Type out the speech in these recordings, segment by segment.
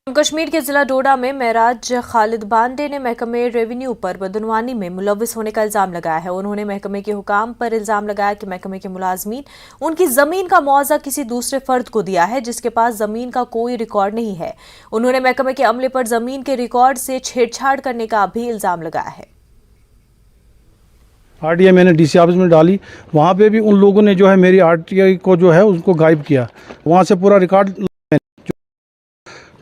कश्मीर के जिला डोडा में महराज खालिद बांडे ने महकमे रेवेन्यू पर बदनवानी में मुलविस होने का इल्जाम लगाया है। उन्होंने महकमे के हुकाम पर इल्जाम लगाया कि महकमे के मुलाजमीन उनकी जमीन का मुआवजा किसी दूसरे फर्द को दिया है जिसके पास जमीन का कोई रिकॉर्ड नहीं है। उन्होंने महकमे के अमले पर जमीन के रिकॉर्ड से छेड़छाड़ करने का भी इल्जाम लगाया है। आरटीआई मैंने डीसी ऑफिस में डाली, वहाँ पे भी उन लोगों ने जो है मेरी आरटीआई को जो है उसको गायब किया। वहाँ से पूरा रिकॉर्ड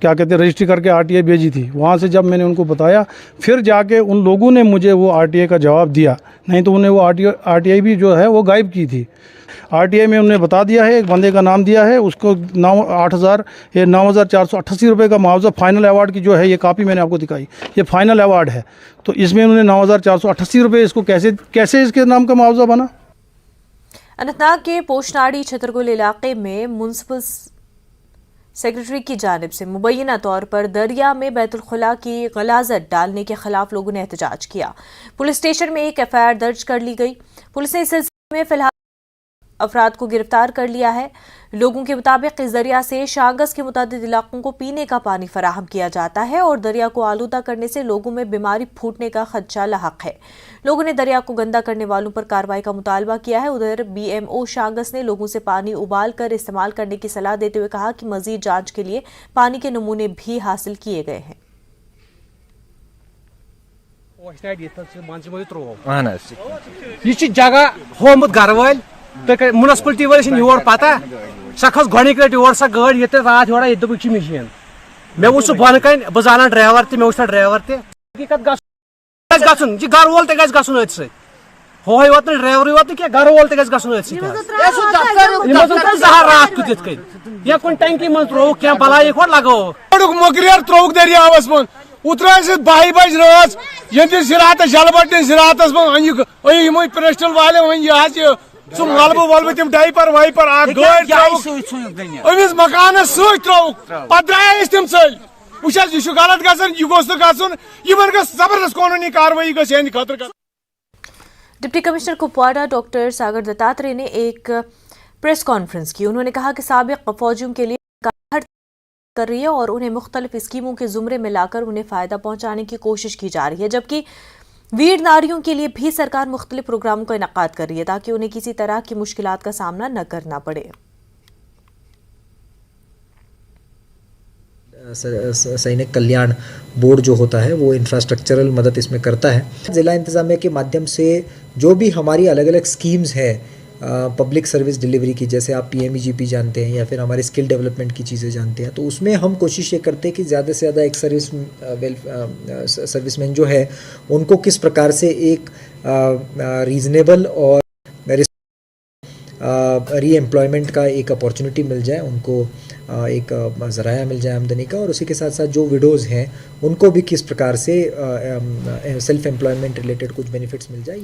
क्या कहते हैं रजिस्ट्री करके आरटीआई भेजी थी। वहाँ से जब मैंने उनको बताया फिर जाके उन लोगों ने मुझे वो आरटीआई का जवाब दिया, नहीं तो उन्हें वो आरटीआई भी जो है वो गायब की थी। आरटीआई में उन्होंने बता दिया है, एक बंदे का नाम दिया है, उसको 9,488 रुपये का मुआवजा फाइनल अवार्ड की जो है ये कापी मैंने आपको दिखाई, ये फाइनल अवार्ड है। तो इसमें उन्होंने 9,488 रुपये इसको कैसे इसके नाम का मुआवजा बना। अनंतनाग के पोशनाड़ी छतरगुल इलाके में म्युनिसिपल सेक्रेटरी की जानिब से मुबैना तौर पर दरिया में बैतुल-खुला की गलाजत डालने के खिलाफ लोगों ने एहतजाज किया। पुलिस स्टेशन में एक एफआईआर दर्ज कर ली गई। पुलिस ने इस सिलसिले में फिलहाल अफराद को गिरफ्तार कर लिया है। लोगों के मुताबिक इस दरिया से शांगस के मुतादिद इलाकों को पीने का पानी फराहम किया जाता है और दरिया को आलूदा करने से लोगों में बीमारी फूटने का खदशा लाहक है। लोगों ने दरिया को गंदा करने वालों पर कार्रवाई का मुतालबा किया है। उधर बीएमओ शांगस ने लोगों से पानी उबाल कर इस्तेमाल करने की सलाह देते हुए कहा कि मजीद जांच के लिए पानी के नमूने भी हासिल किए गए हैं। म्युनिसिपलिटी वाले योर पता सह खस गोनिक लट योर सा गाड़ी ये रात योर ये दुख मशीन मे वो बन कन बह जाना ड्राइवर ते मे ड्राइवर ते घर वोल ते गन अथ सो योत ड्राइवर योत क्या घर वोल ते गन अथ रात कुछ या कुन टंकी मन त्रोक क्या बलाई खोट लगो मोकरियर त्रोक दरियावस मन उतर 12 बज रात ये जिरात जलबट जिरात मन प्रेस्टल वाले वन यह सो मलबू वलबू तम डाइपर वाइपर अमिस मकान सत त्रोक पे द्राय तम सल वह यह गलत गसन यह गोस जबरदस्त कानूनी कार्रवाई गहन खतर। डिप्टी कमिश्नर कुपवाड़ा डॉक्टर सागर दत्तात्रेय ने एक प्रेस कॉन्फ्रेंस की। उन्होंने कहा कि साबिक फौजियों के लिए हर कर रही है और उन्हें मुख्तलिफ स्कीमों के जुमरे में लाकर उन्हें फायदा पहुंचाने की कोशिश की जा रही है, जबकि वीर नारियों के लिए भी सरकार मुख्तलिफ प्रोग्रामों का इनेकाद कर रही है ताकि उन्हें किसी तरह की मुश्किलात का सामना न करना पड़े। सैनिक कल्याण बोर्ड जो होता है वो इंफ्रास्ट्रक्चरल मदद इसमें करता है। जिला इंतजामिया के माध्यम से जो भी हमारी अलग अलग स्कीम्स है पब्लिक सर्विस डिलीवरी की, जैसे आप PMEGP जानते हैं या फिर हमारे स्किल डेवलपमेंट की चीज़ें जानते हैं, तो उसमें हम कोशिश ये करते हैं कि ज़्यादा से ज़्यादा एक सर्विसमैन जो है उनको किस प्रकार से एक रीज़नेबल और री-एम्प्लॉयमेंट का एक अपॉर्चुनिटी मिल जाए, उनको एक ज़राया मिल जाए आमदनी का, और उसी के साथ साथ जो विडोज़ हैं उनको भी किस प्रकार से सेल्फ एम्प्लॉयमेंट रिलेटेड कुछ बेनिफिट्स मिल जाए।